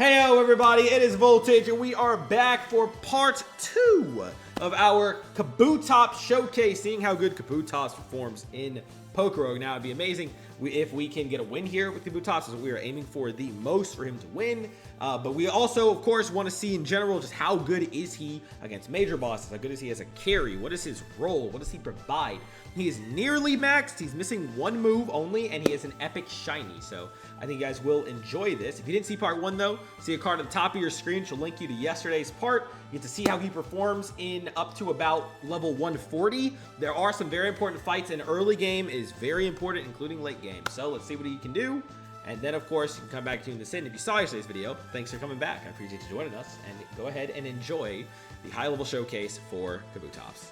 Heyo everybody, it is Voltage and we are back for part 2 of our Kabutops showcase, seeing how good Kabutops performs in Pokerogue. Now it'd be amazing if we can get a win here with Kabutops, is what we are aiming for the most for him to win. But we also, of course, want to see in general just how good is he against major bosses, how good is he as a carry, what is his role, what does he provide. He is nearly maxed, he's missing one move only, and he is an epic shiny, so I think you guys will enjoy this. If you didn't see part 1 though, see a card at the top of your screen, she'll link you to yesterday's part. You get to see how he performs in up to about level 140. There are some very important fights, and early game is very important, including late game. So let's see what he can do. And then, of course, you can come back to tune this in. If you saw yesterday's video, thanks for coming back. I appreciate you joining us. And go ahead and enjoy the high-level showcase for Kabutops.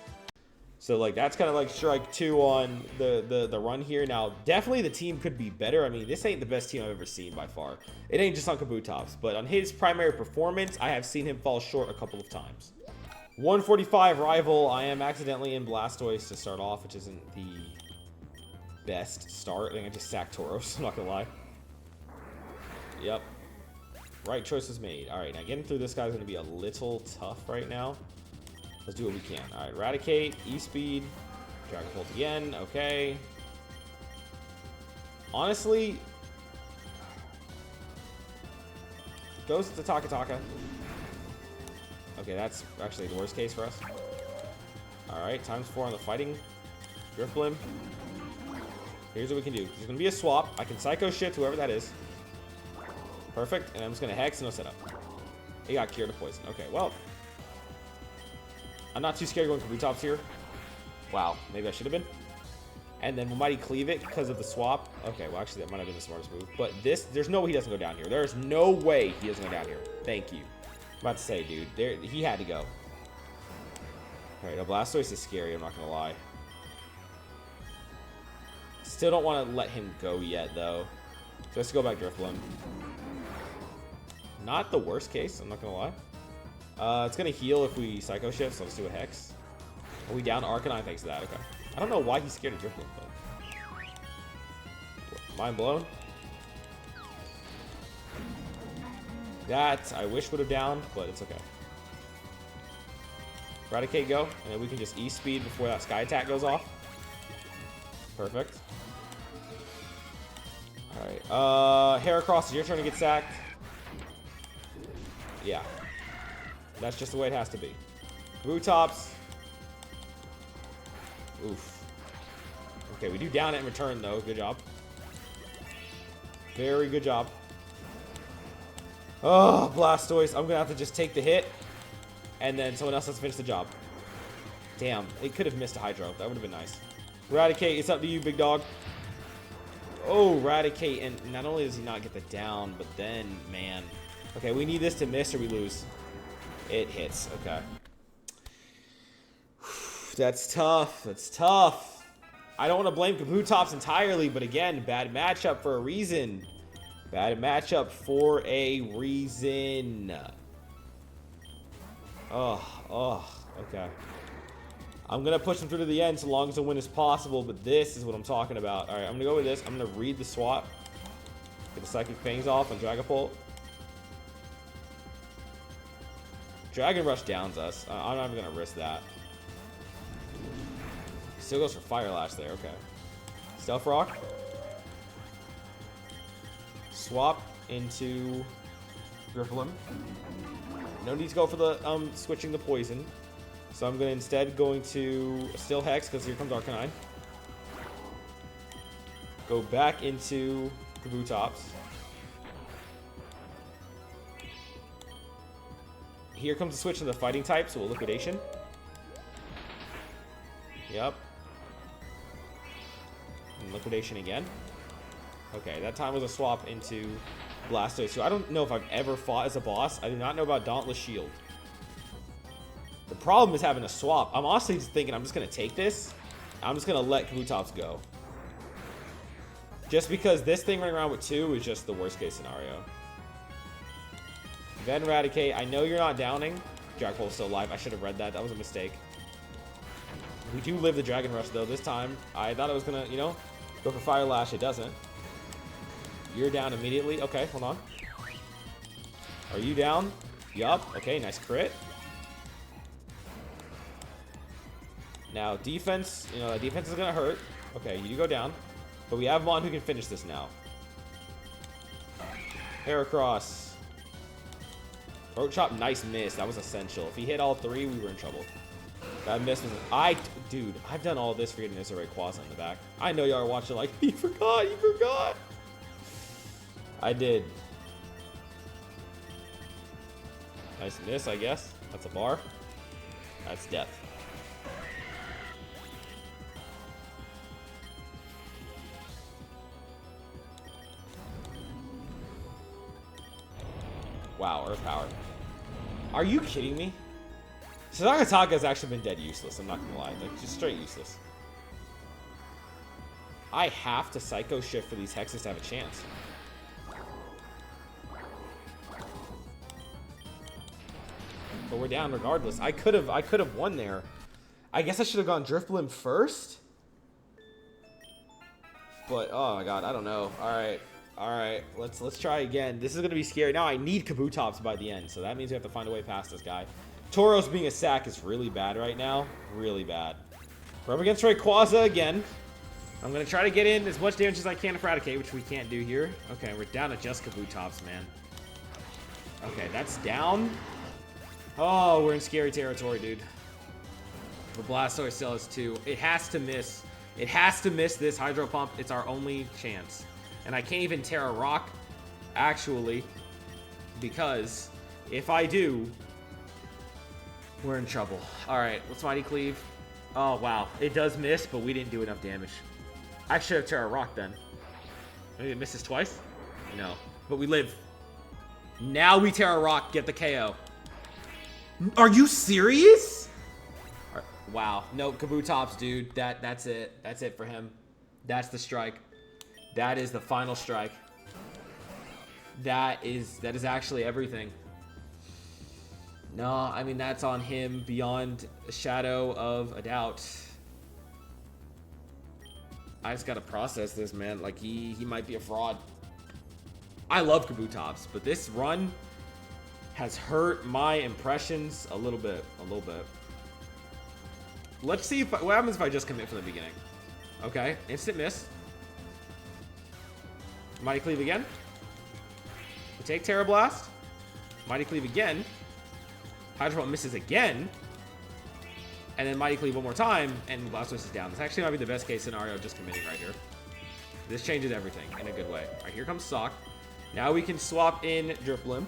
So, like, that's kind of like strike 2 on the run here. Now, definitely the team could be better. I mean, this ain't the best team I've ever seen by far. It ain't just on Kabutops. But on his primary performance, I have seen him fall short a couple of times. 145 rival. I am accidentally in Blastoise to start off, which isn't the best start. I think I just sacked Tauros. I'm not going to lie. Yep. Right choice was made. Alright, now getting through this guy's going to be a little tough right now. Let's do what we can. Alright, Eradicate, E-Speed, Dragon Bolt again. Okay. Honestly, goes to Taka. Okay, that's actually the worst case for us. Alright, ×4 on the fighting. Drifblim. Here's what we can do. There's going to be a swap. I can Psycho Shift whoever that is. Perfect, and I'm just going to Hex, no setup. He got cured of poison. Okay, well. I'm not too scared going Kabutops here. Wow, maybe I should have been. And then might he cleave it because of the swap? Okay, well actually that might have been the smartest move. But this, there's no way he doesn't go down here. There's no way he doesn't go down here. Thank you. I'm about to say, dude, he had to go. Alright, now Blastoise is scary, I'm not going to lie. Still don't want to let him go yet, though. So let's go back Drifblim. Not the worst case, I'm not going to lie. It's going to heal if we Psycho Shift, so let's do a Hex. Are we down Arcanine thanks to that? Okay. I don't know why he's scared of Drifblim, but... Mind blown. That I wish would have downed, but it's okay. Eradicate go, and then we can just E-Speed before that Sky Attack goes off. Perfect. Alright, Heracross, it's your turn to get sacked. Yeah. That's just the way it has to be. Kabutops. Oof. Okay, we do down it in return, though. Good job. Very good job. Oh, Blastoise. I'm going to have to just take the hit. And then someone else has to finish the job. Damn. It could have missed a Hydro. That would have been nice. Eradicate, it's up to you, big dog. Oh, Eradicate. And not only does he not get the down, but then, man. Okay, we need this to miss or we lose. It hits. Okay. That's tough. That's tough. I don't want to blame Kabutops entirely, but again, bad matchup for a reason. Bad matchup for a reason. Oh, okay. I'm going to push him through to the end so long as a win is possible, but this is what I'm talking about. All right, I'm going to go with this. I'm going to read the swap. Get the Psychic Fangs off on Dragapult. Dragon Rush downs us. I'm not even going to risk that. Still goes for Fire Lash there. Okay. Stealth Rock. Swap into Drifblim. No need to go for the switching the poison. So I'm going to instead going to still Hex because here comes Arcanine. Go back into Kabutops. Here comes the switch to the fighting type, so we'll Liquidation. Yep. And Liquidation again. Okay, that time was a swap into Blastoise. So I don't know if I've ever fought as a boss. I do not know about Dauntless Shield. The problem is having a swap. I'm honestly just thinking I'm just going to take this. I'm just going to let Kabutops go. Just because this thing running around with 2 is just the worst case scenario. Then Eradicate. I know you're not downing. Dragapult's still alive. I should have read that. That was a mistake. We do live the Dragon Rush, though, this time. I thought it was going to, you know, go for Fire Lash. It doesn't. You're down immediately. Okay, hold on. Are you down? Yup. Okay, nice crit. Now, defense, you know, defense is going to hurt. Okay, you go down. But we have Mon who can finish this now. Heracross. Throat chop, nice miss. That was essential. If he hit all three, we were in trouble. That miss was... Dude, I've done all this for getting this Rayquaza in the back. I know y'all are watching like, you forgot. I did. Nice miss, I guess. That's a bar. That's death. Wow, Earth Power. Are you kidding me? Sagataka has actually been dead useless, I'm not gonna lie. Like, just straight useless. I have to Psycho Shift for these hexes to have a chance. But we're down regardless. I could have won there. I guess I should have gone Drifblim first. But oh my god, I don't know. Alright, let's try again. This is gonna be scary. Now I need Kabutops by the end, so that means we have to find a way past this guy. Tauros being a sack is really bad right now. Really bad. We're up against Rayquaza again. I'm gonna try to get in as much damage as I can to Eradicate, which we can't do here. Okay, we're down to just Kabutops, man. Okay, that's down. Oh, we're in scary territory, dude. The Blastoise still has 2. It has to miss. It has to miss this Hydro Pump. It's our only chance. And I can't even Terra Rock, actually, because if I do, we're in trouble. All right, let's Mighty Cleave. Oh, wow. It does miss, but we didn't do enough damage. I should have Terra Rock then. Maybe it misses twice? No. But we live. Now we Terra Rock, get the KO. Are you serious? Wow. No, Kabutops, dude. That's it. That's it for him. That's the strike. That is the final strike. That is actually everything. No, I mean, that's on him beyond a shadow of a doubt. I just gotta process this, man. Like, he might be a fraud. I love Kabutops, but this run has hurt my impressions a little bit. Let's see what happens if I just commit from the beginning. Okay, instant miss. Mighty Cleave again. We take Terra Blast. Mighty Cleave again. Hydro Pump misses again. And then Mighty Cleave one more time, and Blastoise is down. This actually might be the best case scenario, just committing right here. This changes everything in a good way. All right, here comes Sock. Now we can swap in Drifblim.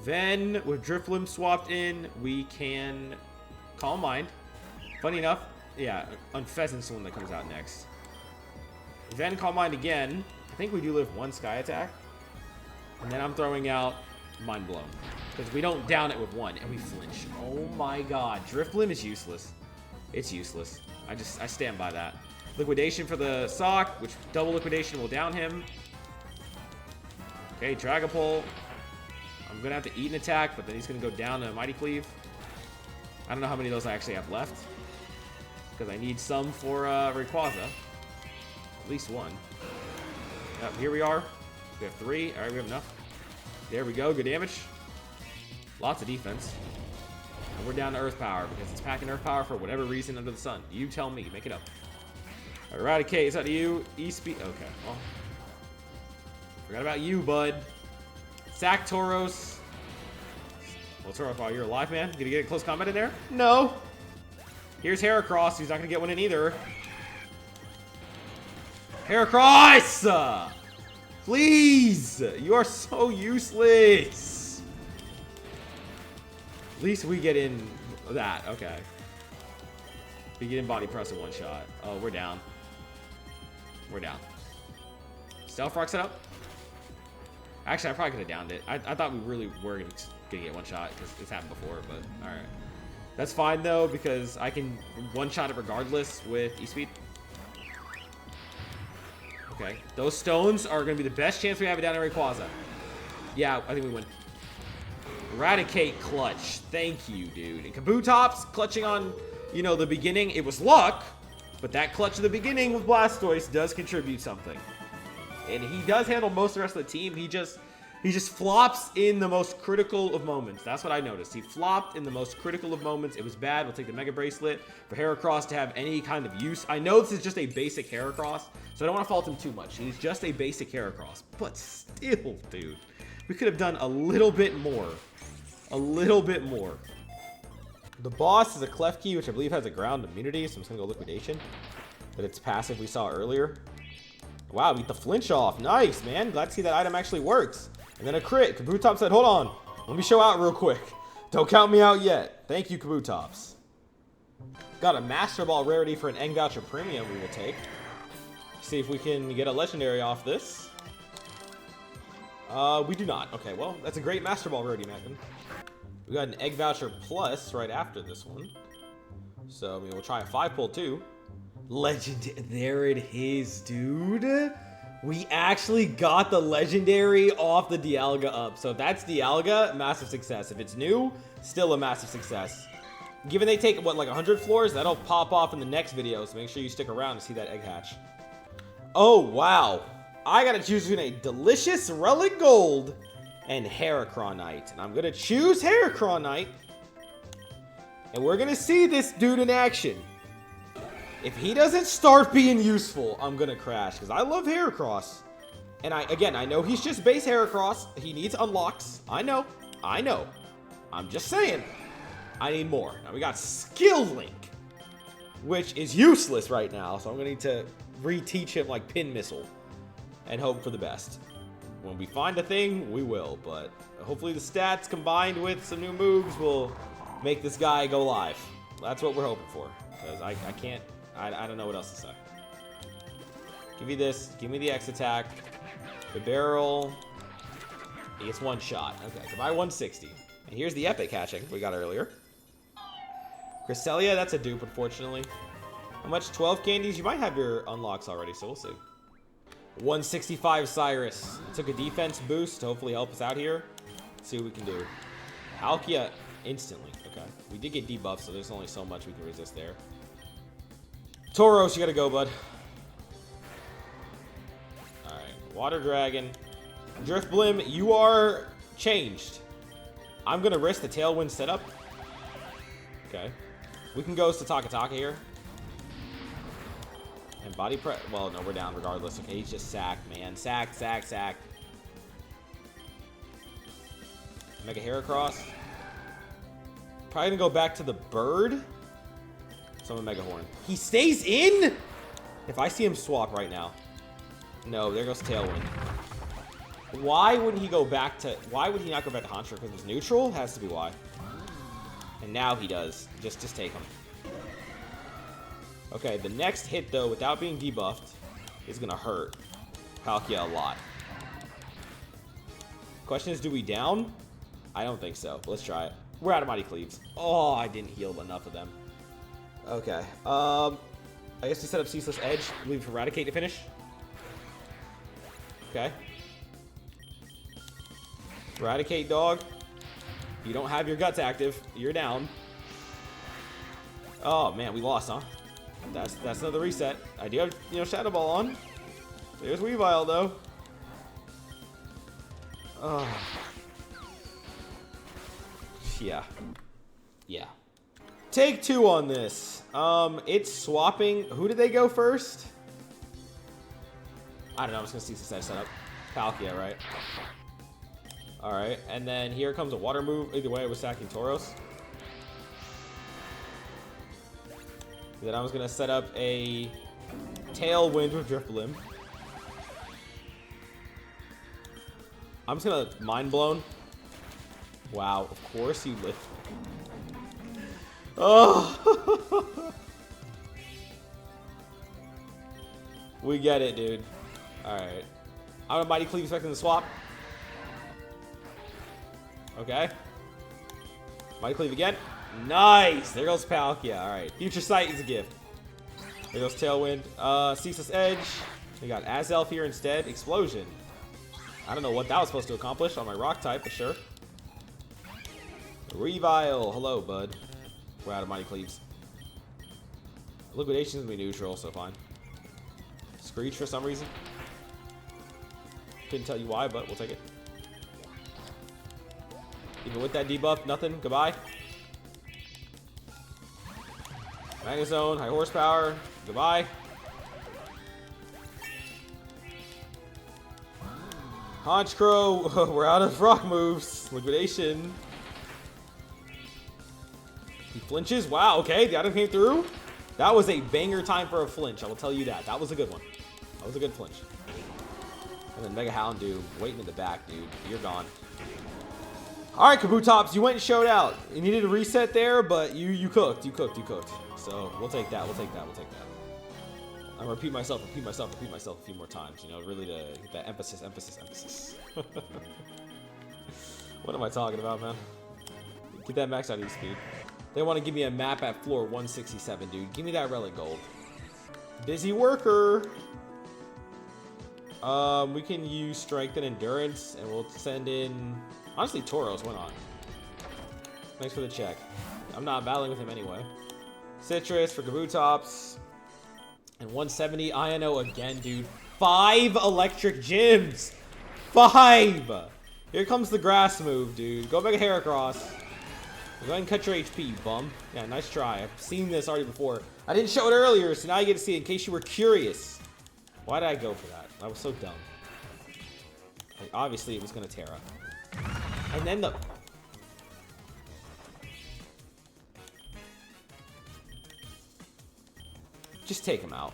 Then, with Drifblim swapped in, we can Calm Mind. Funny enough, yeah, Unfezant's the one that comes out next. Then Calm Mind again. I think we do live one Sky Attack. And then I'm throwing out Mind Blown. Because we don't down it with one, and we flinch. Oh my god. Drifblim is useless. It's useless. I stand by that. Liquidation for the Sock, which double liquidation will down him. Okay, Dragapult. I'm going to have to eat an attack, but then he's going to go down to Mighty Cleave. I don't know how many of those I actually have left. Because I need some for Rayquaza. At least one. Yep, here we are. We have 3. Alright, we have enough. There we go. Good damage. Lots of defense. And we're down to Earth Power because it's packing Earth Power for whatever reason under the sun. You tell me. Make it up. Eradicate. Is that you? E-Speed. Okay. Well. Forgot about you, bud. Sack Tauros. Well, Tauros, while you're alive, man. Gonna get a close combat in there? No. Here's Heracross. He's not gonna get one in either. Heracross! Please! You are so useless. At least we get in that. Okay. We get in Body Press in one shot. Oh, we're down. We're down. Stealth Rock set up. Actually, I probably could have downed it. I thought we really were going to get one shot because it's happened before, but alright. That's fine, though, because I can one-shot it regardless with E-Speed. Okay. Those stones are going to be the best chance we have it down in Rayquaza. Yeah, I think we win. Eradicate clutch. Thank you, dude. And Kabutops clutching on, you know, the beginning. It was luck, but that clutch at the beginning with Blastoise does contribute something. And he does handle most of the rest of the team. He just flops in the most critical of moments. That's what I noticed. He flopped in the most critical of moments. It was bad. We'll take the Mega Bracelet for Heracross to have any kind of use. I know this is just a basic Heracross, so I don't want to fault him too much. He's just a basic Heracross. But still, dude, we could have done a little bit more. A little bit more. The boss is a Klefki, which I believe has a ground immunity, so I'm just going to go Liquidation. But it's passive we saw earlier. Wow, beat the flinch off. Nice, man. Glad to see that item actually works. And then a crit. Kabutops said, hold on. Let me show out real quick. Don't count me out yet. Thank you, Kabutops. Got a Master Ball rarity for an Egg Voucher Premium we will take. See if we can get a Legendary off this. We do not. Okay, well, that's a great Master Ball rarity, Mackin. We got an Egg Voucher Plus right after this one. So, I mean, we'll try a 5-pull too. Legend. There it is, dude. We actually got the Legendary off the Dialga up. So if that's Dialga, massive success. If it's new, still a massive success. Given they take, what, like 100 floors, that'll pop off in the next video. So make sure you stick around to see that egg hatch. Oh, wow. I gotta choose between a delicious Relic Gold and Heracronite. And I'm gonna choose Heracronite. And we're gonna see this dude in action. If he doesn't start being useful, I'm gonna crash, because I love Heracross. And I know he's just base Heracross. He needs unlocks. I know. I'm just saying. I need more. Now we got Skill Link, which is useless right now, so I'm gonna need to reteach him like Pin Missile and hope for the best. When we find a thing, we will, but hopefully the stats combined with some new moves will make this guy go live. That's what we're hoping for, because I can't. I don't know what else to say. Give me this. Give me the X attack. The barrel. He gets one shot. Okay, goodbye 160. And here's the epic hatching we got earlier. Cresselia, that's a dupe, unfortunately. How much? 12 candies? You might have your unlocks already, so we'll see. 165 Cyrus. Took a defense boost to hopefully help us out here. Let's see what we can do. Palkia instantly. Okay. We did get debuffed, so there's only so much we can resist there. Tauros, you gotta go, bud. Alright, Water Dragon. Drifblim, you are changed. I'm gonna risk the Tailwind setup. Okay. We can go to Takataka here. And body press. Well, no, we're down regardless. Okay, he's just sacked, man. Sack. Mega Heracross. Probably gonna go back to the bird. Summon Mega Horn. He stays in? If I see him swap right now. No, there goes Tailwind. Why wouldn't he go back to... Why would he not go back to Haunter? Because it's neutral? Has to be why. And now he does. Just take him. Okay, the next hit, though, without being debuffed, is going to hurt Palkia a lot. Question is, do we down? I don't think so. But let's try it. We're out of Mighty Cleaves. Oh, I didn't heal enough of them. Okay. I guess we set up Ceaseless Edge. Leave for Eradicate to finish. Okay. Eradicate, dog. You don't have your guts active. You're down. Oh, man. We lost, huh? That's another reset. I do have, Shadow Ball on. There's Weavile, though. Oh. Yeah. Take 2 on this. It's swapping. Who did they go first? I don't know. I'm just going to see the set setup. Palkia, right? Alright. And then here comes a water move. Either way, I was sacking Tauros. Then I was going to set up a Tailwind with Drifblim. I'm just going to Mind Blown. Wow. Of course you lift. Oh. We get it, dude. Alright. I'm a Mighty Cleave expecting the swap. Okay. Mighty Cleave again. Nice! There goes Palkia. Alright. Future Sight is a gift. There goes Tailwind. Ceaseless Edge. We got Azelf here instead. Explosion. I don't know what that was supposed to accomplish on my rock type, but sure. Revile. Hello, bud. We're out of Mighty Cleaves. Liquidation's gonna be neutral, so fine. Screech for some reason. Couldn't tell you why, but we'll take it. Even with that debuff, nothing. Goodbye. Magnezone, high horsepower. Goodbye. Honchkrow, we're out of rock moves. Liquidation. He flinches. Wow, okay, the item came through. That was a banger time for a flinch, I will tell you that. That was a good one. That was a good flinch. And then Mega Houndoom waiting in the back, dude. You're gone. All right, Kabutops, you went and showed out. You needed a reset there, but you cooked. You cooked. So we'll take that. We'll take that. I'm gonna repeat myself a few more times, you know, really to get that emphasis. What am I talking about, man? Get that max out speed. They want to give me a map at floor 167, dude. Give me that relic gold. Busy worker. We can use strength and endurance, and we'll send in. Honestly, Tauros, why not? Thanks for the check. I'm not battling with him anyway. Citrus for Kabutops. And 170 INO again, dude. 5 electric gyms. 5! Here comes the grass move, dude. Go Mega Heracross. Go ahead and cut your HP, you bum. Yeah, nice try. I've seen this already before. I didn't show it earlier, so now you get to see it in case you were curious. Why did I go for that? I was so dumb. Like, obviously, it was going to Terra. And then the... Just take him out.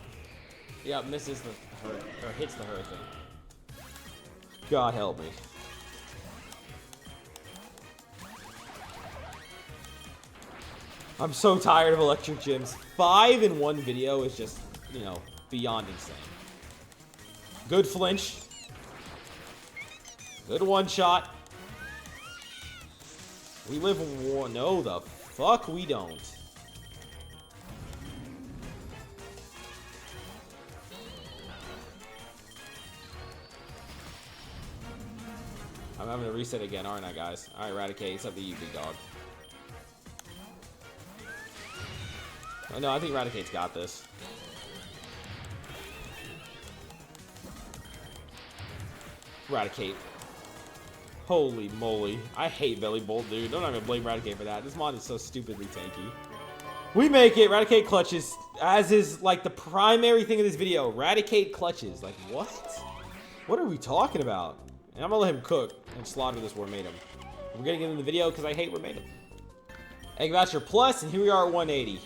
Yep, misses the hurt, or hits the hurt thing. God help me. I'm so tired of electric gyms. 5 in one video is just, you know, beyond insane. Good flinch. Good one shot. We live in war. No, the fuck we don't. I'm having to reset again, aren't I, guys? Alright, Eradicate, it's up to you, big dog. Oh, no, I think Eradicate's got this. Eradicate. Holy moly. I hate Belly Bolt, dude. Don't even blame Eradicate for that. This mod is so stupidly tanky. We make it. Eradicate clutches, as is, like, the primary thing of this video. Eradicate clutches. Like, what? What are we talking about? And I'm gonna let him cook and slaughter this Wormatum. We're getting into the video because I hate Wormatum. Egg Voucher Plus, and here we are at 180.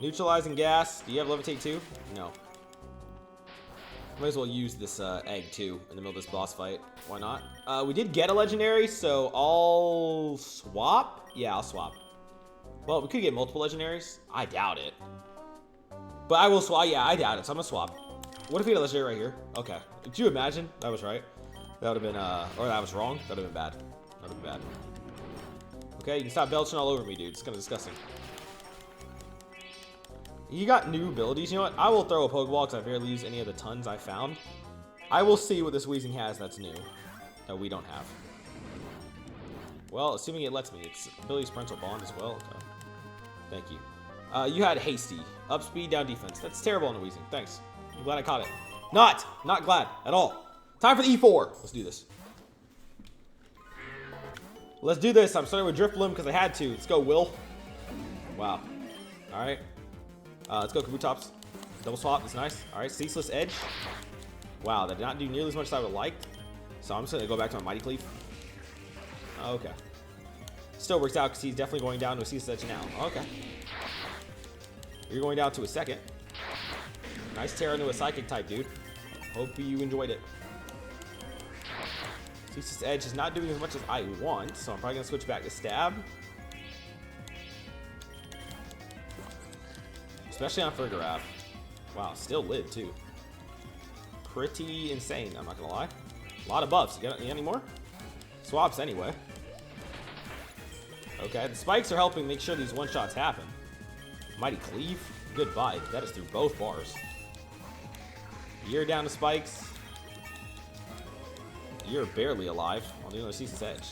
Neutralizing gas. Do you have Levitate too? No. Might as well use this egg too in the middle of this boss fight. Why not? We did get a legendary, so I'll swap. Yeah, I'll swap. Well, we could get multiple legendaries. I doubt it. But I will swap. Yeah, I doubt it, so I'm gonna swap. What if we had a legendary right here? Okay. Could you imagine? That was right. That would have been, or that was wrong. That would have been bad. That would have been bad. Okay, you can stop belching all over me, dude. It's kind of disgusting. You got new abilities. You know what? I will throw a Pokeball because I barely use any of the tons I found. I will see what this Weezing has that's new that we don't have. Well, assuming it lets me. It's abilities parental bond as well. Okay. Thank you. You had Hasty. Up speed, down defense. That's terrible on the Weezing. Thanks. I'm glad I caught it. Not glad at all. Time for the E4. Let's do this. Let's do this. I'm starting with Drifloon because I had to. Let's go, Will. Wow. All right. Let's go, Kabutops. Double swap. That's nice. All right. Ceaseless Edge. Wow. That did not do nearly as much as I would have liked. So I'm just going to go back to my Mighty Cleave. Okay. Still works out because he's definitely going down to a Ceaseless Edge now. Okay. You're going down to a second. Nice tear into a Psychic type, dude. Hope you enjoyed it. Ceaseless Edge is not doing as much as I want, so I'm probably going to switch back to Stab. Especially on Fergarab. Wow, still lived, too. Pretty insane, I'm not going to lie. A lot of buffs. You got any more? Swaps, anyway. Okay, the spikes are helping make sure these one-shots happen. Mighty Cleave. Goodbye. That is through both bars. You're down to spikes. You're barely alive on the other Ceaseless Edge.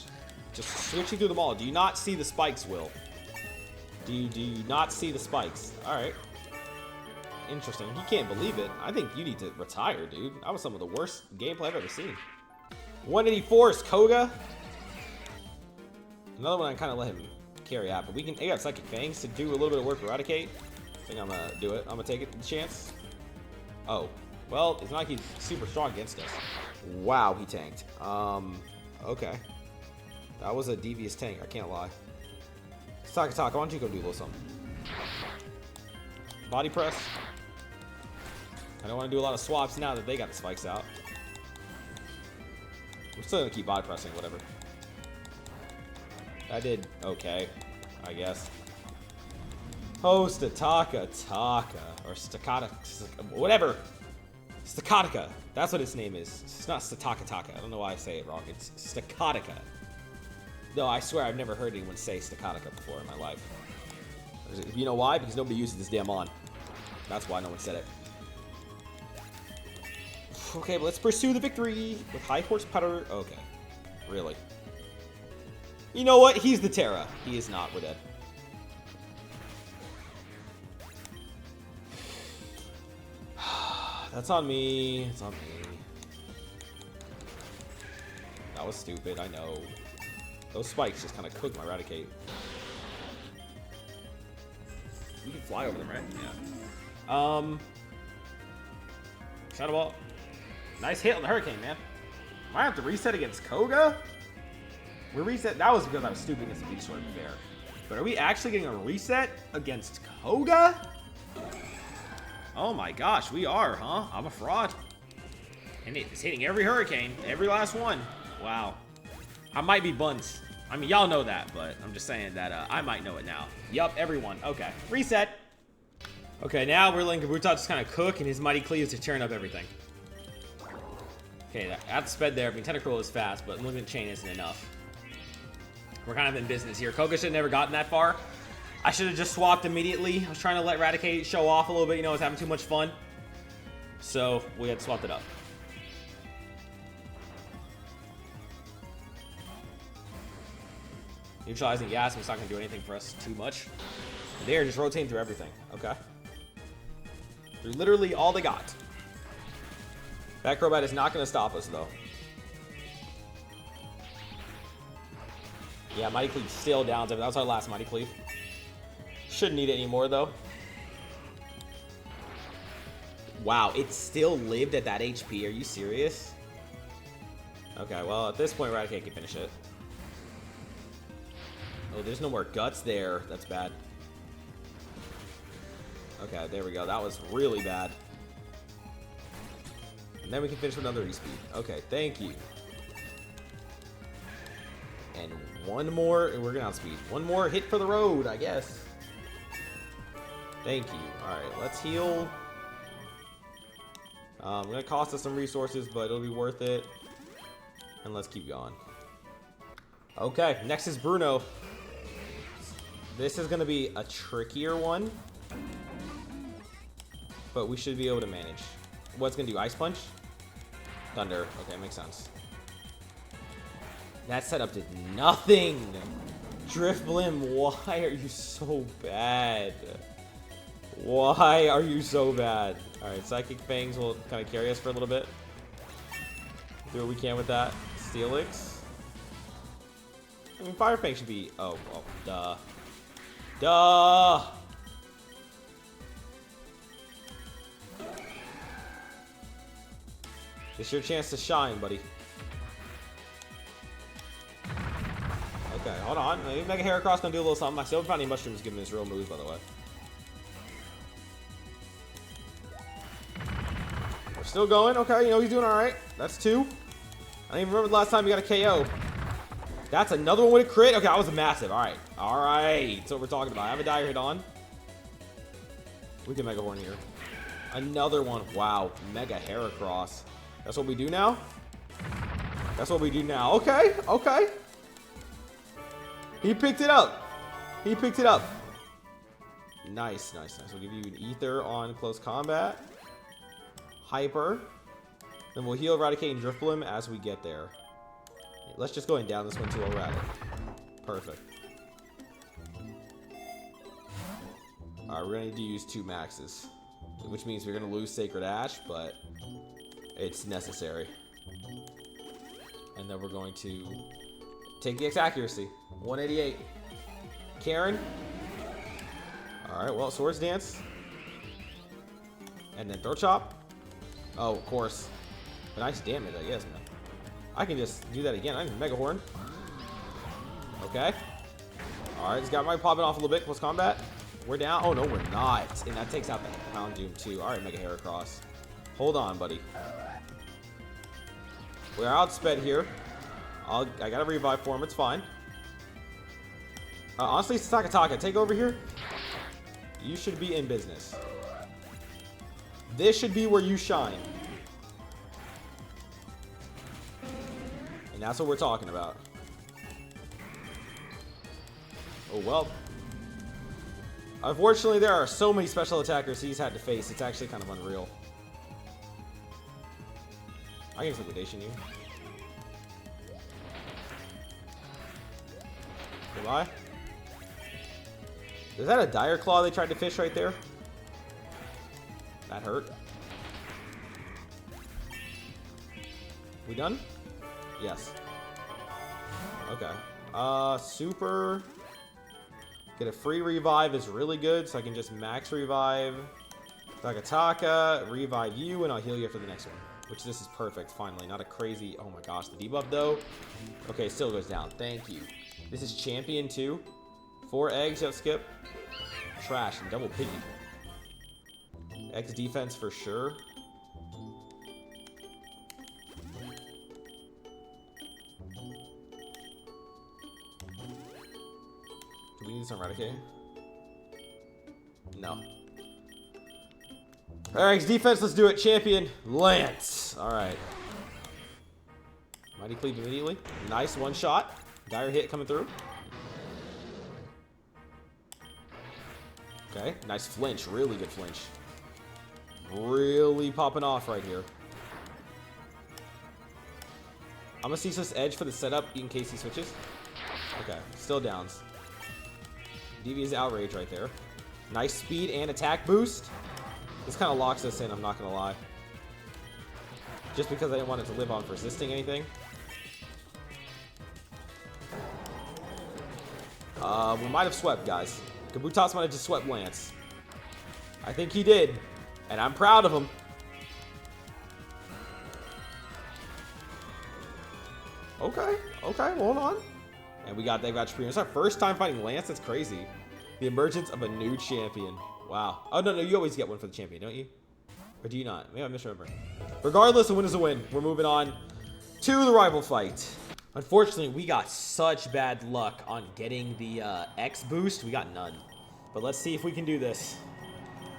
Just switching through them all. Do you not see the spikes, Will? Do you not see the spikes? Alright. Interesting. He can't believe it. I think you need to retire, dude. That was some of the worst gameplay I've ever seen. 184 is Koga. Another one I kind of let him carry out, but we can. He got Psychic Fangs to do a little bit of work for Eradicate. I think I'm gonna do it. I'm gonna take it the chance. Oh, well, it's not like he's super strong against us. Wow, he tanked. Okay. That was a devious tank. I can't lie. Taka, why don't you go do a little something? Body press. I don't want to do a lot of swaps now that they got the spikes out. I'm still gonna keep body pressing, whatever. I did okay, I guess. Oh, Taka, or Staccata, whatever. Staccatica. That's what its name is. It's not Statakataka. I don't know why I say it wrong. It's Staccatica. No, I swear I've never heard anyone say Staccatica before in my life. You know why? Because nobody uses this damn on. That's why no one said it. Okay, but let's pursue the victory with high horsepower. Okay, really? You know what? He's the Terra. He is not. We're dead. That's on me. It's on me. That was stupid. I know. Those spikes just kind of cooked my Eradicate. You can fly over them, right? Yeah. Shadow Ball. Nice hit on the Hurricane, man. Might have to reset against Koga. We're reset. That was because I was stupid against the Beach Sword Bear. But are we actually getting a reset against Koga? Oh my gosh, we are, huh? I'm a fraud. And it's hitting every Hurricane, every last one. Wow. I might be buns. I mean, y'all know that, but I'm just saying that I might know it now. Yup, everyone. Okay, reset. Okay, now we're letting Kabutops just kind of cook, and his Mighty Cleaves to turn up everything. Okay, that's sped there. I mean, Tentacruel is fast, but Limited Chain isn't enough. We're kind of in business here. Koga should have never gotten that far. I should have just swapped immediately. I was trying to let Eradicate show off a little bit. You know, I was having too much fun. So, we had swapped it up. Neutralizing gas was not going to do anything for us too much. They are just rotating through everything. Okay. They're literally all they got. That Crobat is not going to stop us, though. Yeah, Mighty Cleave still down. That was our last Mighty Cleave. Shouldn't need it anymore, though. Wow, it still lived at that HP. Are you serious? Okay, well, at this point, Eradicate can finish it. Oh, there's no more guts there. That's bad. Okay, there we go. That was really bad. And then we can finish with another E-Speed. Okay, thank you. And one more, and we're gonna outspeed. One more hit for the road, I guess. Thank you. Alright, let's heal. Gonna cost us some resources, but it'll be worth it. And let's keep going. Okay, next is Bruno. This is gonna be a trickier one. But we should be able to manage. What's gonna do? Ice Punch? Thunder. Okay, makes sense. That setup did nothing. Drifblim, why are you so bad? Why are you so bad? Alright, Psychic Fangs will kind of carry us for a little bit. Do what we can with that. Steelix. I mean, Fire Fang should be... Oh, well, duh. Duh! It's your chance to shine, buddy. Okay, hold on. Maybe Mega Heracross gonna do a little something. My Silver Founding Mushroom is giving this real moves, by the way. We're still going. Okay, you know, he's doing alright. That's 2. I don't even remember the last time he got a KO. That's another one with a crit. Okay, that was a massive. Alright. Alright. That's what we're talking about. I have a Dire Hit on. We can Mega Horn here. Another one. Wow. Mega Heracross. That's what we do now? That's what we do now. Okay. Okay. He picked it up. He picked it up. Nice, nice, nice. We'll give you an Ether on close combat. Hyper. Then we'll heal, Eradicate, and Drifblim as we get there. Let's just go down this one to Erratic. Perfect. Alright, we're going to need to use 2 maxes. which means we're going to lose Sacred Ash, but it's necessary. And then we're going to take the X accuracy. 188. Karen. Alright, well, Swords Dance. And then Throat Chop. Oh, of course. But nice damage, I guess, man. I can just do that again. I can Mega Horn. Okay. Alright, this guy might pop it off a little bit. Close combat. We're down. Oh, no, we're not. And that takes out the Houndoom, too. Alright, Mega Heracross. Hold on, buddy. We're outsped here. I got a revive for him. It's fine. Honestly, Sakataka, take over here. You should be in business. This should be where you shine. And that's what we're talking about. Oh, well. Unfortunately, there are so many special attackers he's had to face. It's actually kind of unreal. I can just liquidation you. Goodbye. Is that a Dire Claw they tried to fish right there? That hurt. We done? Yes. Okay. Super. Get a free revive is really good, so I can just max revive Sakataka, revive you, and I'll heal you after the next one. Which this is perfect, finally. Not a crazy... Oh my gosh, the debuff though. Okay, still goes down. Thank you. This is Champion 2. 4 eggs, yep, skip. Trash and double piggy. X defense for sure. Do we need some Raticate? No. Alright, defense, let's do it. Champion, Lance. Alright. Mighty Cleave immediately. Nice one shot. Dire hit coming through. Okay, nice flinch. Really good flinch. Really popping off right here. I'm gonna cease this edge for the setup in case he switches. Okay, still downs. Devious Outrage right there. Nice speed and attack boost. This kind of locks us in, I'm not gonna lie. Just because I didn't want it to live on resisting anything. We might have swept, guys. Kabutops might have just swept Lance. I think he did. And I'm proud of him. Okay, hold on. And they've got Supreme. It's our first time fighting Lance. That's crazy. The emergence of a new champion. Wow. Oh, no, you always get one for the champion, don't you? Or do you not? Maybe I misremember. Regardless, a win is a win. We're moving on to the rival fight. Unfortunately, we got such bad luck on getting the X boost. We got none. But let's see if we can do this.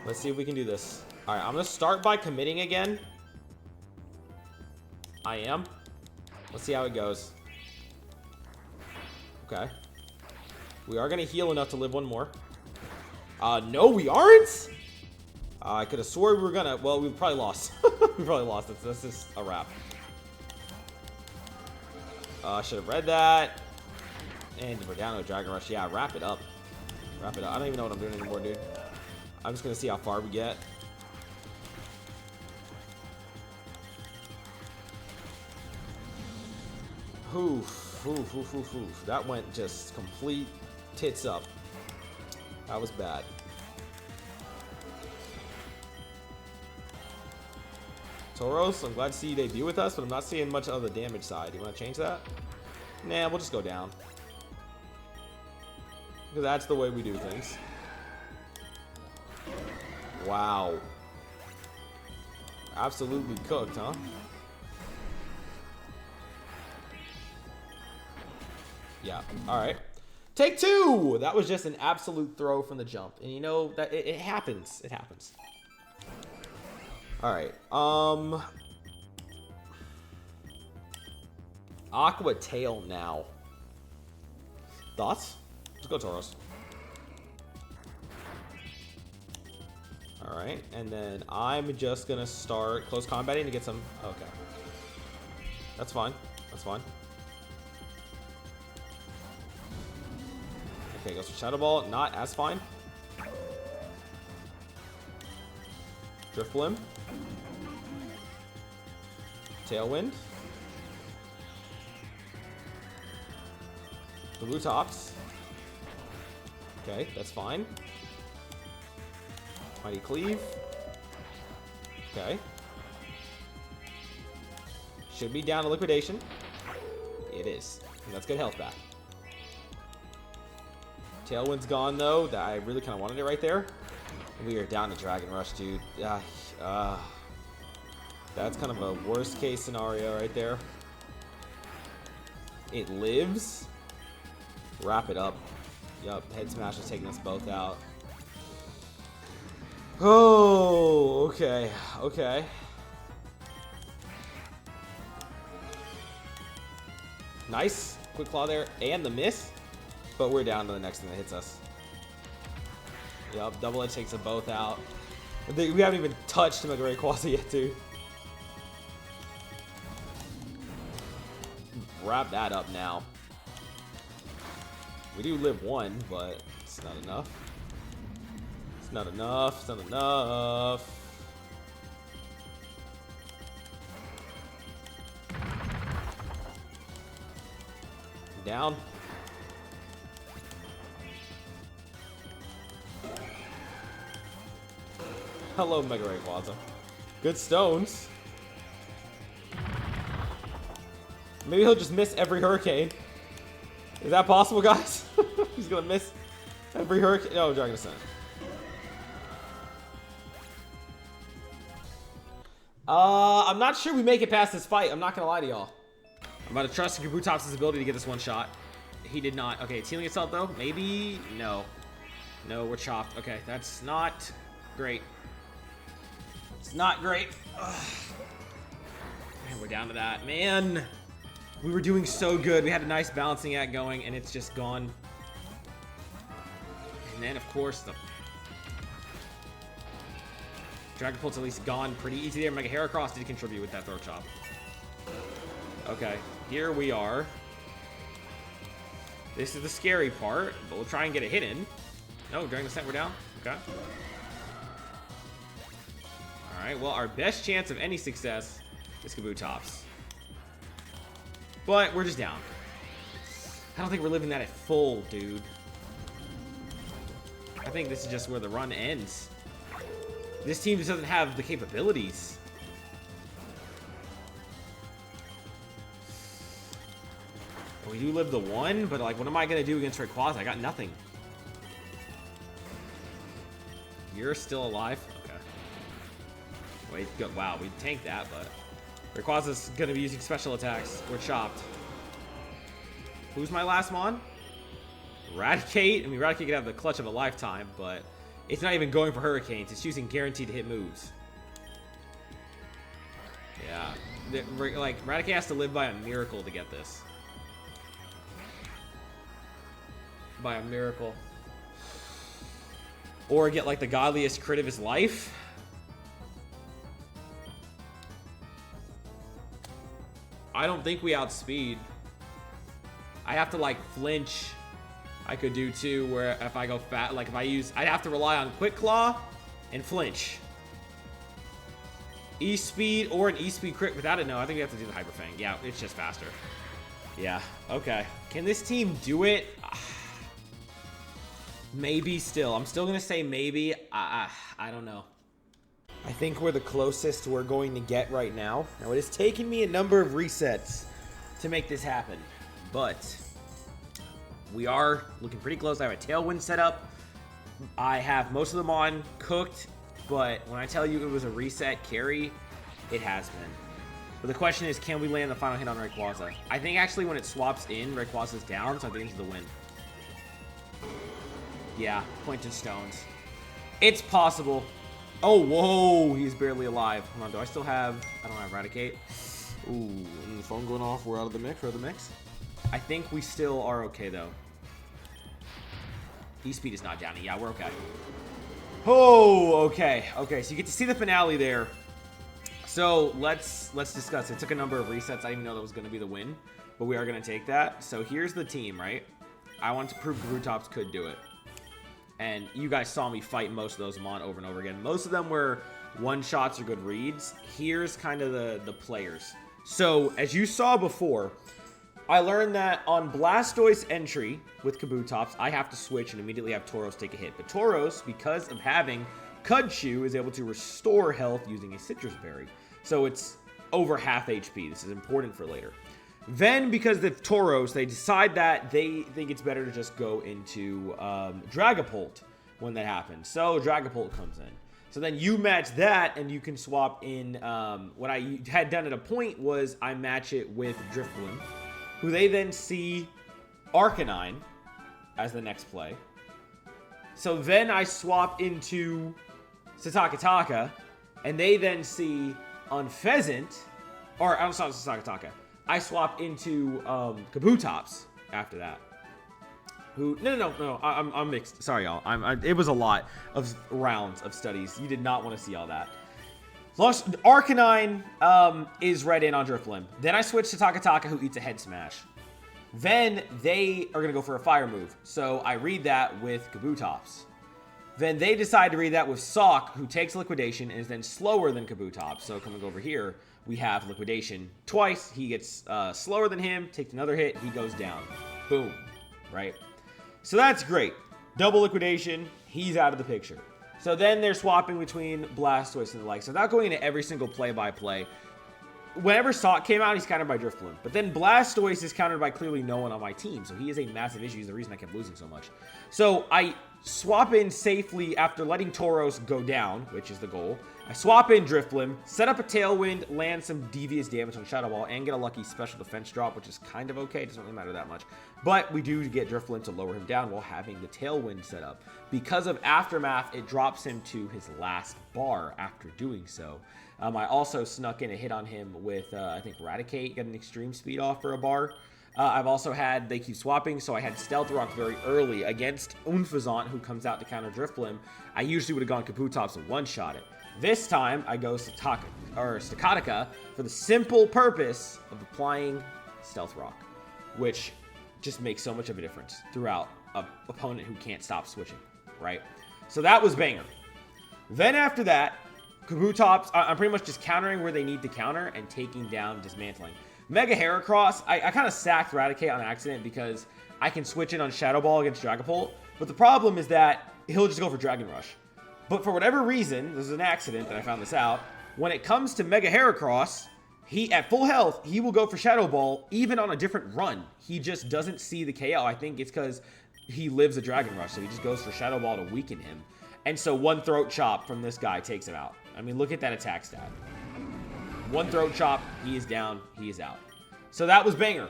Let's see if we can do this. All right, I'm going to start by committing again. I am. Let's see how it goes. Okay. We are going to heal enough to live one more. No, we aren't. I could have sworn we were going to... Well, we probably lost. We probably lost. This is a wrap. Should have read that. And we're down to a Dragon Rush. Yeah, wrap it up. Wrap it up. I don't even know what I'm doing anymore, dude. I'm just going to see how far we get. Oof, oof, oof, oof, oof. That went just complete tits up. That was bad. Tauros, I'm glad to see you debut with us, but I'm not seeing much of the damage side. You want to change that? Nah, we'll just go down. Because that's the way we do things. Wow. Absolutely cooked, huh? Yeah, alright. Take two! That was just an absolute throw from the jump. And you know, that it happens. It happens. Alright, Aqua Tail now. Thoughts? Let's go, Tauros. Alright, and then I'm just gonna start close combating to get some... Okay. That's fine. That's fine. Okay, goes for Shadow Ball. Not as fine. Driftblim. Tailwind. Kabutops. Okay, that's fine. Mighty Cleave. Okay. Should be down to liquidation. It is. And that's good health back. Tailwind's gone though. I really kind of wanted it right there. We are down to Dragon Rush, dude. That's kind of a worst case scenario right there. It lives. Wrap it up. Yup, Head Smash is taking us both out. Oh, okay. Okay. Nice. Quick Claw there. And the miss. But we're down to the next thing that hits us. Yup, Double Edge takes them both out. We haven't even touched Mega Rayquaza yet, dude. Wrap that up now. We do live one, but it's not enough. It's not enough. It's not enough. Down. Hello, Mega Rayquaza. Good stones. Maybe he'll just miss every hurricane. Is that possible, guys? He's gonna miss every hurricane. No, Dragon Ascent. I'm not sure we make it past this fight. I'm not gonna lie to y'all. I'm about to trust in Kabutops' ability to get this one shot. He did not. Okay, it's healing itself though. Maybe. No. No, we're chopped. Okay, that's not great. It's not great. Ugh. Man, we're down to that. Man. We were doing so good. We had a nice balancing act going, and it's just gone. And then, of course, the Dragon Pult's at least gone pretty easy there. Mega Heracross did contribute with that throw chop. Okay, here we are. This is the scary part, but we'll try and get a hit in. No, Dragon Ascent, we're down. Okay. Alright, well, our best chance of any success is Kabutops. But we're just down. I don't think we're living that at full, dude. I think this is just where the run ends. This team just doesn't have the capabilities. We do live the one, but like, what am I gonna do against Rayquaza? I got nothing. You're still alive? Okay. Wait, go, wow, we tanked that, but Rayquaza's gonna be using special attacks. We're chopped. Who's my last mon? Eradicate. I mean, Eradicate could have the clutch of a lifetime, but it's not even going for hurricanes. It's using guaranteed hit moves. Yeah. Like, Eradicate has to live by a miracle to get this. By a miracle. Or get, like, the godliest crit of his life. I don't think we outspeed. I have to, like, flinch. I could do too, where if I go fat, like if I use, I'd have to rely on Quick Claw and flinch. E-Speed or an E-Speed crit without it? No, I think we have to do the Hyper Fang. Yeah, it's just faster. Yeah, okay. Can this team do it? Maybe still. I'm still gonna say maybe. I don't know. I think we're the closest we're going to get right now. Now, it has taken me a number of resets to make this happen, but we are looking pretty close. I have a Tailwind set up. I have most of them on cooked, but when I tell you it was a reset carry, it has been. But the question is, can we land the final hit on Rayquaza? I think actually when it swaps in, Rayquaza's down, so I think it's the win. Yeah, Pointed Stones. It's possible. Oh, whoa, he's barely alive. Hold on, do I still have, I don't have Eradicate. Ooh, phone going off, we're out of the mix, I think we still are okay, though. E-Speed is not down. Yeah, we're okay. Oh, okay. Okay, so you get to see the finale there. So let's discuss. It took a number of resets. I didn't even know that was going to be the win, but we are going to take that. So here's the team, right? I want to prove Kabutops could do it. And you guys saw me fight most of those Mon over and over again. Most of them were one-shots are good reads. Here's kind of the players. So, as you saw before, I learned that on Blastoise entry with Kabutops, I have to switch and immediately have Tauros take a hit. But Tauros, because of having Cudshoe, is able to restore health using a Citrus Berry. So it's over half HP. This is important for later. Then, because the Tauros, they decide that they think it's better to just go into Dragapult when that happens. So Dragapult comes in. So then you match that, and you can swap in. What I had done at a point was I match it with Drifblim, who they then see Arcanine as the next play. So then I swap into Satakataka, and they then see Unfezant, or I'm sorry, Satakataka. I swap into Kabutops after that. No. I'm mixed. Sorry, y'all. It was a lot of rounds of studies. You did not want to see all that. Arcanine is read in on Drifblim. Then I switch to Takataka, who eats a head smash. Then they are going to go for a fire move. So I read that with Kabutops. Then they decide to read that with Sock, who takes Liquidation and is then slower than Kabutops. So coming over here, we have Liquidation twice. He gets slower than him, takes another hit, he goes down. Boom. Right? So that's great. Double Liquidation, he's out of the picture. So then they're swapping between Blastoise and the like. So without going into every single play-by-play, whenever Sock came out, he's countered by Drifblim. But then Blastoise is countered by clearly no one on my team. So he is a massive issue. He's the reason I kept losing so much. So I swap in safely after letting Tauros go down, which is the goal. I swap in Drifblim, set up a Tailwind, land some devious damage on Shadow Ball, and get a lucky special defense drop, which is kind of okay. It doesn't really matter that much. But we do get Drifblim to lower him down while having the Tailwind set up. Because of Aftermath, it drops him to his last bar after doing so. I also snuck in a hit on him with, I think, Raticate, get an extreme speed off for a bar. I've also had, they keep swapping, so I had Stealth Rock very early against Unfezant, who comes out to counter Drifblim. I usually would have gone Kabutops and one-shot it. This time, I go Staccatica for the simple purpose of applying Stealth Rock, which just makes so much of a difference throughout an opponent who can't stop switching, right? So that was banger. Then after that, Kabutops, I'm pretty much just countering where they need to counter and taking down Dismantling. Mega Heracross, I kind of sacked Raticate on accident because I can switch in on Shadow Ball against Dragapult, but the problem is that he'll just go for Dragon Rush. But for whatever reason, this is an accident that I found this out, when it comes to Mega Heracross, he, at full health, he will go for Shadow Ball even on a different run. He just doesn't see the KO. I think it's because he lives a Dragon Rush, so he just goes for Shadow Ball to weaken him. And so one Throat Chop from this guy takes him out. I mean, look at that attack stat. One Throat Chop, he is down, he is out. So that was banger.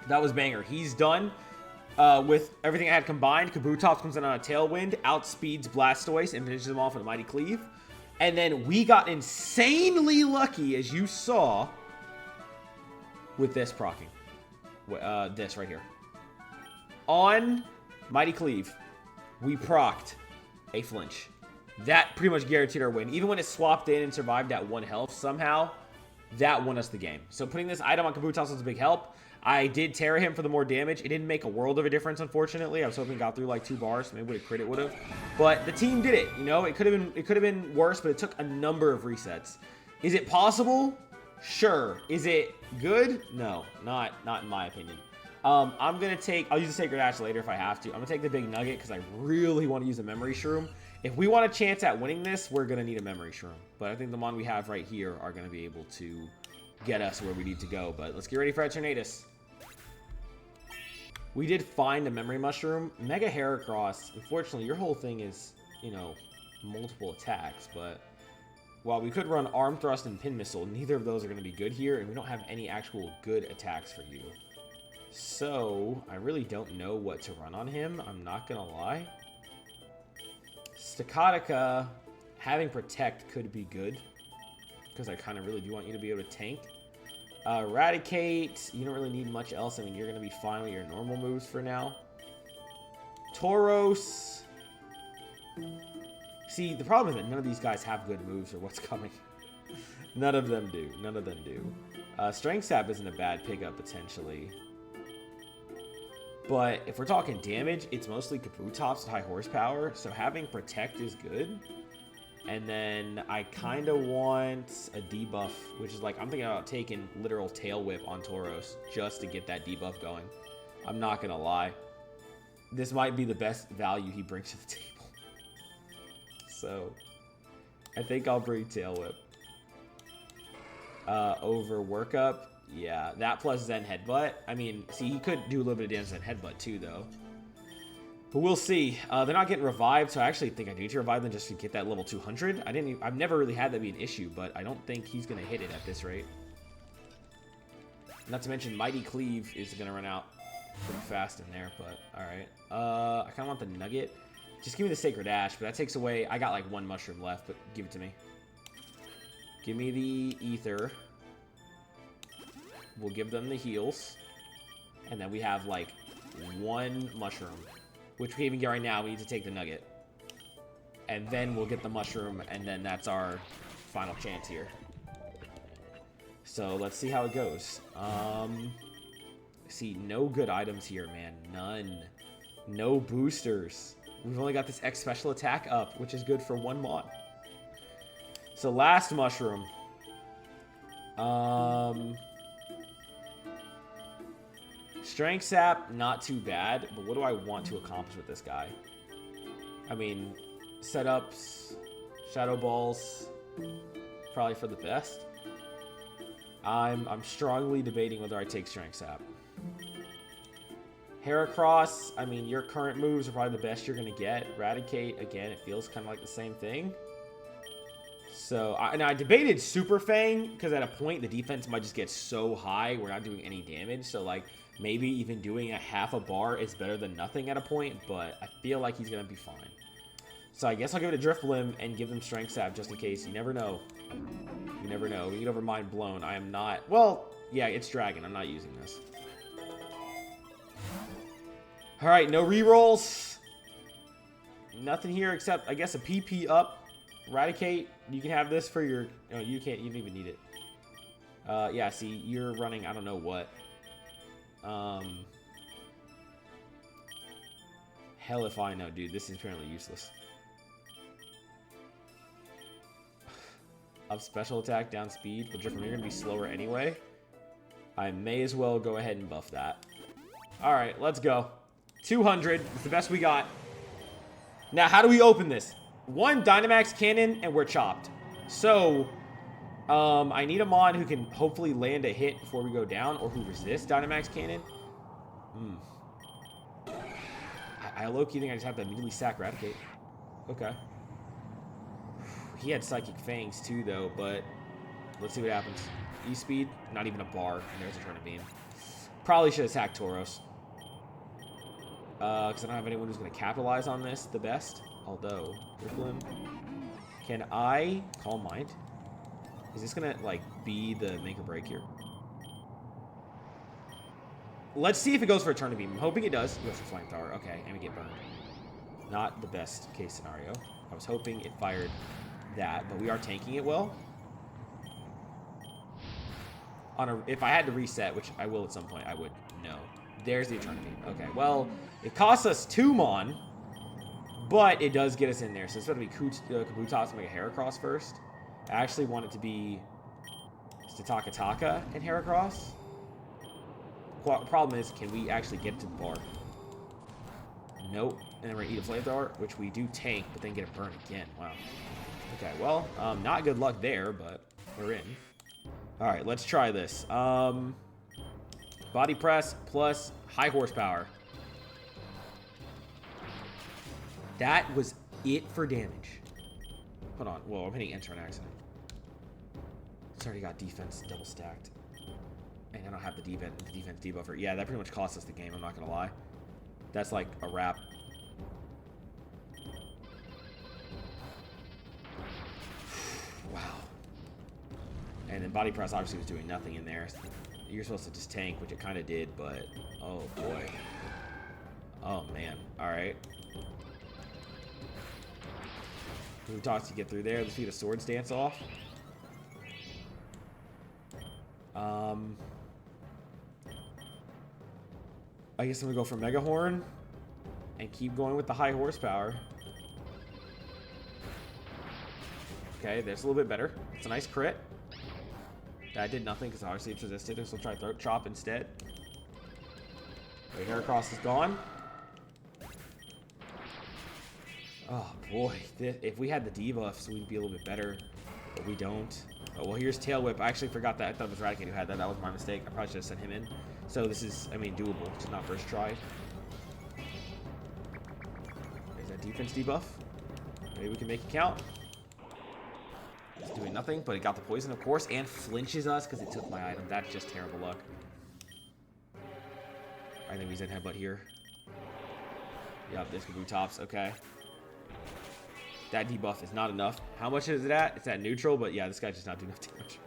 That was banger. He's done. With everything I had combined, Kabutops comes in on a Tailwind, outspeeds Blastoise, and finishes him off with a Mighty Cleave. And then we got insanely lucky, as you saw, with this proccing. This right here. On Mighty Cleave, we procced a flinch. That pretty much guaranteed our win. Even when it swapped in and survived at 1 health, somehow, that won us the game. So putting this item on Kabutops was a big help. I did Terra him for the more damage. It didn't make a world of a difference, unfortunately. I was hoping it got through like 2 bars. Maybe with a crit it would have. But the team did it. You know, it could have been worse, but it took a number of resets. Is it possible? Sure. Is it good? No, not in my opinion. I'll use the Sacred Ash later if I have to. I'm gonna take the Big Nugget because I really want to use a Memory Shroom. If we want a chance at winning this, we're gonna need a Memory Shroom. But I think the one we have right here are gonna be able to get us where we need to go. But let's get ready for Eternatus. We did find a Memory Mushroom. Mega Heracross, unfortunately, your whole thing is, you know, multiple attacks. But while we could run Arm Thrust and Pin Missile, neither of those are going to be good here. And we don't have any actual good attacks for you. So, I really don't know what to run on him. I'm not going to lie. Staccatica, having Protect could be good. Because I kind of really do want you to be able to tank. Eradicate, you don't really need much else. I mean, you're going to be fine with your normal moves for now. Tauros. See, the problem is that none of these guys have good moves or what's coming. None of them do. None of them do. Strength Sap isn't a bad pickup, potentially. But if we're talking damage, it's mostly Kabutops at high horsepower. So having Protect is good. And then I kind of want a debuff, which is like, I'm thinking about taking literal Tail Whip on Tauros just to get that debuff going. I'm not going to lie. This might be the best value he brings to the table. So, I think I'll bring Tail Whip. Over Workup. Yeah, that plus Zen Headbutt. I mean, see, he could do a little bit of damage Zen Headbutt too, though. But we'll see. They're not getting revived, so I actually think I need to revive them just to get that level 200. I've never really had that be an issue, but I don't think he's going to hit it at this rate. Not to mention, Mighty Cleave is going to run out pretty fast in there, but alright. I kind of want the Nugget. Just give me the Sacred Ash, but that takes away... I got like one mushroom left, but give it to me. Give me the Ether. We'll give them the heals. And then we have like one mushroom. Which we even get right now, we need to take the Nugget. And then we'll get the mushroom, and then that's our final chance here. So let's see how it goes. See, no good items here, man. None. No boosters. We've only got this X special attack up, which is good for one mod. So last mushroom. Strength Sap, not too bad, but what do I want to accomplish with this guy? I mean, setups, Shadow Balls, probably for the best. I'm strongly debating whether I take Strength Sap. Heracross, I mean, your current moves are probably the best you're going to get. Eradicate, again, it feels kind of like the same thing. So, I debated Super Fang, because at a point, the defense might just get so high, we're not doing any damage. So, like, maybe even doing a half a bar is better than nothing at a point, but I feel like he's going to be fine. So, I guess I'll give it a Drifblim and give them Strength Sap just in case. You never know. You never know. We get over Mind Blown. I am not... Well, yeah, it's Dragon. I'm not using this. Alright, no rerolls. Nothing here except, I guess, a PP up. Eradicate. You can have this for your... No, you can't. You don't even need it. Yeah, see, you're running... I don't know what. Hell if I know, dude. This is apparently useless. Up special attack, down speed. But Drifblim, you're going to be slower anyway. I may as well go ahead and buff that. Alright, let's go. 200 is the best we got. Now, how do we open this? One Dynamax Cannon, and we're chopped. So, I need a mod who can hopefully land a hit before we go down, or who resists Dynamax Cannon. I low-key think I just have to immediately sack Eradicate. Okay. He had Psychic Fangs too, though, but let's see what happens. E-Speed, not even a bar, and there's a Turn Beam. Probably should have sacked Tauros. Because I don't have anyone who's going to capitalize on this the best. Although, Drifblim, can I Calm Mind? Is this going to, like, be the make or break here? Let's see if it goes for a Turn Beam. I'm hoping it does. It goes for Flamethrower. Okay, and we get burned. Not the best case scenario. I was hoping it fired that, but we are tanking it well. If I had to reset, which I will at some point, I would know. There's the Eternity. Okay, well, it costs us 2 Mon, but it does get us in there. So it's going to be Kabutops and make a Heracross first. I actually want it to be Statakataka and Heracross. Problem is, can we actually get to the bar? Nope. And then we're going to eat a Flamethrower, which we do tank, but then get it burned again. Wow. Okay, well, not good luck there, but we're in. Alright, let's try this. Body Press plus High Horsepower. That was it for damage. Hold on. Whoa, I'm hitting enter on accident. It's already got defense double stacked. And I don't have the defense debuffer. Yeah, that pretty much cost us the game, I'm not going to lie. That's like a wrap. Wow. And then Body Press obviously was doing nothing in there. You're supposed to just tank, which it kind of did, but... Oh, boy. Oh, man. Alright. Kabutops to get through there. Let's get a Swords Dance off. I guess I'm going to go for Mega Horn. And keep going with the high horsepower. Okay, that's a little bit better. It's a nice crit. That did nothing because obviously it's resisted. So we'll try Throat Chop instead. Okay, Heracross is gone. Oh boy, if we had the debuffs, we'd be a little bit better, but we don't. Oh, well, here's Tail Whip. I actually forgot that. I thought it was Raticate who had that. That was my mistake. I probably should have sent him in. So this is, I mean, doable. It's not first try. There's that defense debuff. Maybe we can make it count. It's doing nothing, but it got the poison, of course, and flinches us because it took my item. That's just terrible luck. I think he's in Headbutt here. Yep, this Kabutops. Okay. That debuff is not enough. How much is it at? It's at neutral, but yeah, this guy's just not doing enough damage.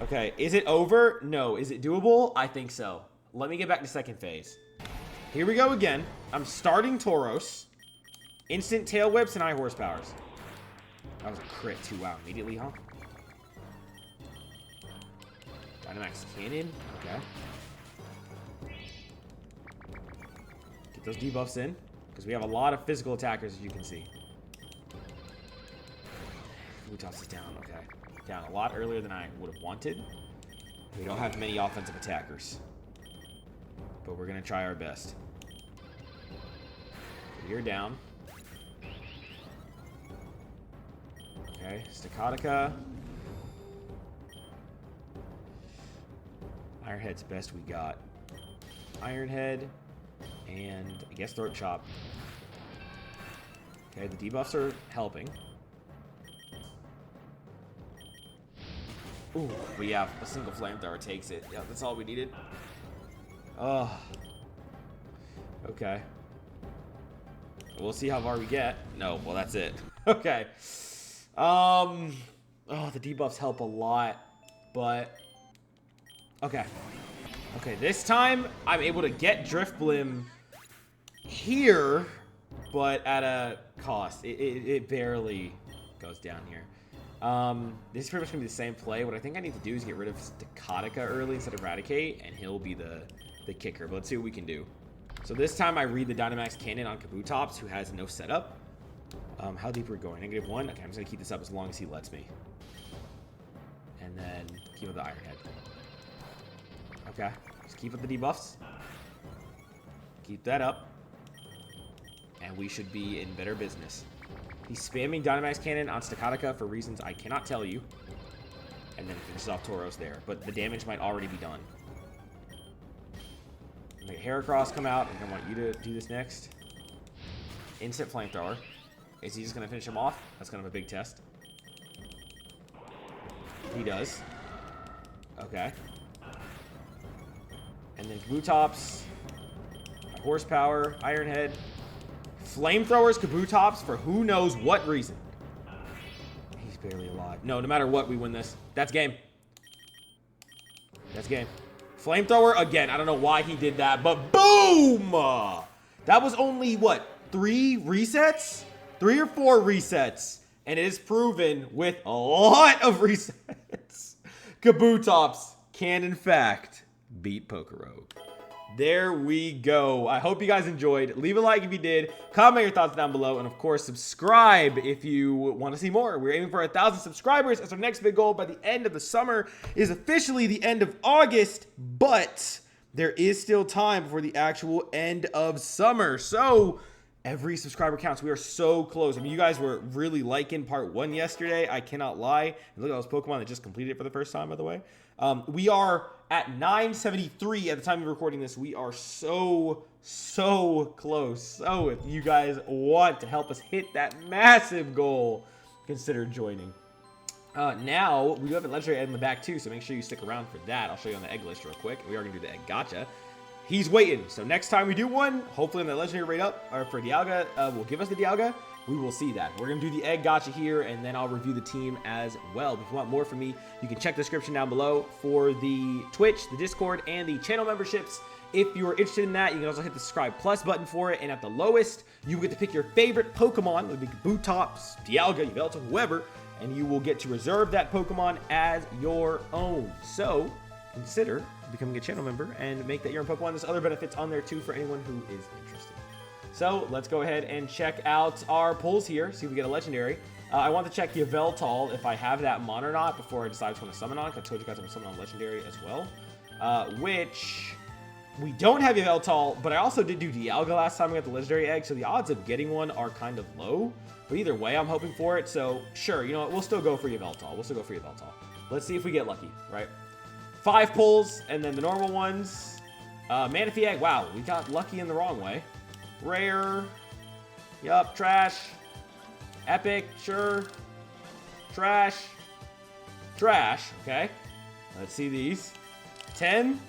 Okay, is it over? No. Is it doable? I think so. Let me get back to second phase. Here we go again. I'm starting Tauros. Instant Tail Whips and high horsepowers. That was a crit too. Wow, immediately, huh? Dynamax Cannon. Okay. Get those debuffs in, because we have a lot of physical attackers, as you can see. Kabutops is down, okay. Down a lot earlier than I would have wanted. We don't have many offensive attackers. But we're going to try our best. You're down. Okay, Staccatica. Ironhead's best we got. Ironhead. And I guess Throat Chop. Okay, the debuffs are helping. Ooh, but yeah, a single flamethrower takes it. Yeah, that's all we needed. Oh. Okay. We'll see how far we get. No, well, that's it. Okay. Oh, the debuffs help a lot, but... Okay. Okay, this time, I'm able to get Driftblim here, but at a cost. It barely goes down here. This is pretty much going to be the same play. What I think I need to do is get rid of Staccatica early instead of Raticate, and he'll be the kicker. But let's see what we can do. So this time I read the Dynamax Cannon on Kabutops, who has no setup. How deep are we going? -1? Okay, I'm just going to keep this up as long as he lets me. And then keep up the Ironhead. Okay, just keep up the debuffs. Keep that up. And we should be in better business. He's spamming Dynamax Cannon on Staccatica for reasons I cannot tell you. And then finishes off Tauros there. But the damage might already be done. Make Heracross come out. I want you to do this next. Instant Flamethrower. Is he just going to finish him off? That's kind of a big test. He does. Okay. And then Kabutops. Horsepower. Ironhead. Flamethrowers Kabutops for who knows what reason. He's barely alive. No matter what, we win this. That's game. That's game. Flamethrower again. I don't know why he did that, but boom! That was only, what, 3 resets? 3 or 4 resets. And it is proven with a lot of resets. Kabutops can, in fact, beat Pokerogue. There we go. I hope you guys enjoyed. Leave a like if you did. Comment your thoughts down below. And, of course, subscribe if you want to see more. We're aiming for 1,000 subscribers as our next big goal by the end of the summer. Is officially the end of August, but there is still time before the actual end of summer. So every subscriber counts. We are so close. I mean, you guys were really liking part 1 yesterday. I cannot lie. And look at those Pokemon that just completed it for the first time, by the way. We are at 973 at the time of recording this. We are so close. So if you guys want to help us hit that massive goal, consider joining. Now, we do have a legendary egg in the back too, so make sure you stick around for that. I'll show you on the egg list real quick. We are going to do the egg gacha. He's waiting. So next time we do one, hopefully on the legendary rate up, or for Dialga, will give us the Dialga. We will see that. We're going to do the egg gacha here, and then I'll review the team as well. If you want more from me, you can check the description down below for the Twitch, the Discord, and the channel memberships. If you're interested in that, you can also hit the subscribe plus button for it. And at the lowest, you will get to pick your favorite Pokemon, like Kabutops, Dialga, Yveltal, whoever, and you will get to reserve that Pokemon as your own. So consider becoming a channel member and make that your own Pokemon. There's other benefits on there too for anyone who is interested. So let's go ahead and check out our pulls here. See if we get a legendary. I want to check Yveltal if I have that Mon or not before I decide which one to summon on. I told you guys I'm going to summon on Legendary as well. Which we don't have Yveltal, but I also did do Dialga last time we got the Legendary Egg, so the odds of getting one are kind of low. But either way, I'm hoping for it. So sure, you know what? We'll still go for Yveltal. Let's see if we get lucky, right? 5 pulls, and then the normal ones. Manaphy Egg. Wow, we got lucky in the wrong way. Rare. Yup, trash. Epic, sure. Trash. Trash, okay. Let's see these. 10.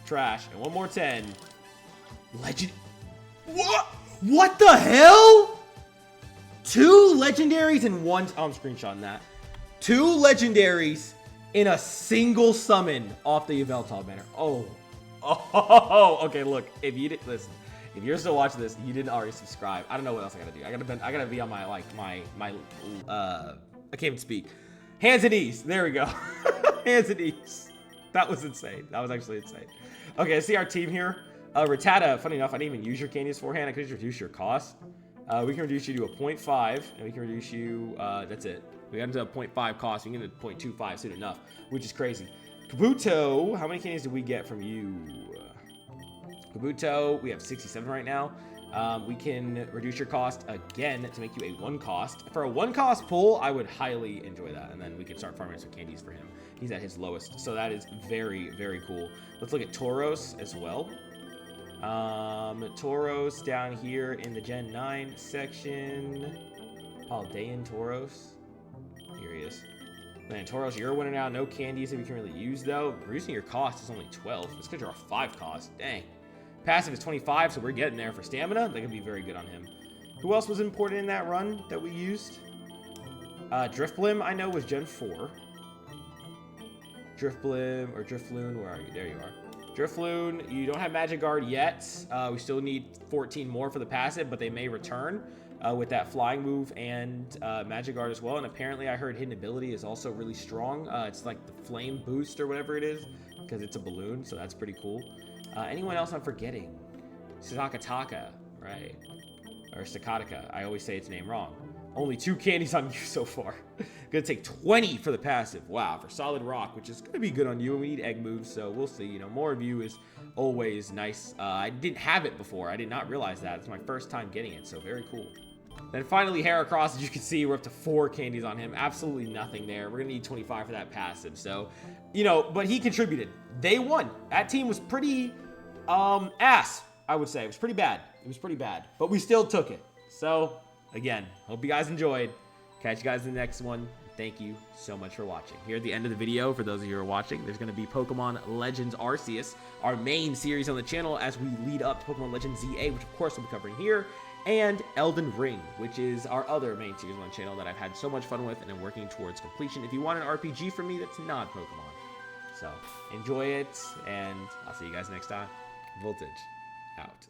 Trash. And one more 10. Legend. What? What the hell? 2 legendaries and 1. Oh, I'm screenshotting that. 2 legendaries in a single summon off the Yveltal banner. Oh, okay, look. If you did listen, if you're still watching this, you didn't already subscribe. I don't know what else I gotta do. I gotta be on my I can't even speak. Hands and knees. There we go. Hands and knees. That was insane. That was actually insane. Okay, see our team here. Rattata, funny enough, I didn't even use your candies beforehand. I could just reduce your cost. We can reduce you to a 0.5, and we can reduce you, that's it. We got into a 0.5 cost, we can get to 0.25 soon enough, which is crazy. Kabuto, how many candies did we get from you? Kabuto, we have 67 right now. We can reduce your cost again to make you a 1 cost. For a 1 cost pull, I would highly enjoy that, and then we can start farming some candies for him. He's at his lowest, so that is very, very cool. Let's look at Tauros as well. Tauros down here in the Gen 9 section. Paldean Tauros. Here he is. Man, Tauros, you're winning out. No candies that we can really use, though. Reducing your cost is only 12. It's because you're a 5 cost. Dang. Passive is 25, so we're getting there for stamina. That could be very good on him. Who else was important in that run that we used? Drifblim, I know, was Gen 4. Drifblim, or Drifloon, where are you? There you are. Drifloon, you don't have Magic Guard yet. We still need 14 more for the passive, but they may return with that flying move and Magic Guard as well. And apparently I heard Hidden Ability is also really strong. It's like the Flame Boost or whatever it is, because it's a balloon, so that's pretty cool. Anyone else I'm forgetting? Sakataka, right? Or Sakataka. I always say its name wrong. Only 2 candies on you so far. Gonna take 20 for the passive. Wow, for Solid Rock, which is gonna be good on you. And we need egg moves, so we'll see. You know, more of you is always nice. I didn't have it before. I did not realize that. It's my first time getting it, so very cool. Then finally, Heracross, as you can see, we're up to 4 candies on him. Absolutely nothing there. We're gonna need 25 for that passive. So, you know, but he contributed. They won. That team was pretty ass, I would say. It was pretty bad. It was pretty bad, but we still took it. So, again, hope you guys enjoyed. Catch you guys in the next one. Thank you so much for watching. Here at the end of the video, for those of you who are watching, there's going to be Pokemon Legends Arceus, our main series on the channel as we lead up to Pokemon Legends ZA, which of course we'll be covering here, and Elden Ring, which is our other main series on the channel that I've had so much fun with and I'm working towards completion. If you want an RPG from me that's not Pokemon. So, enjoy it, and I'll see you guys next time. Voltage out.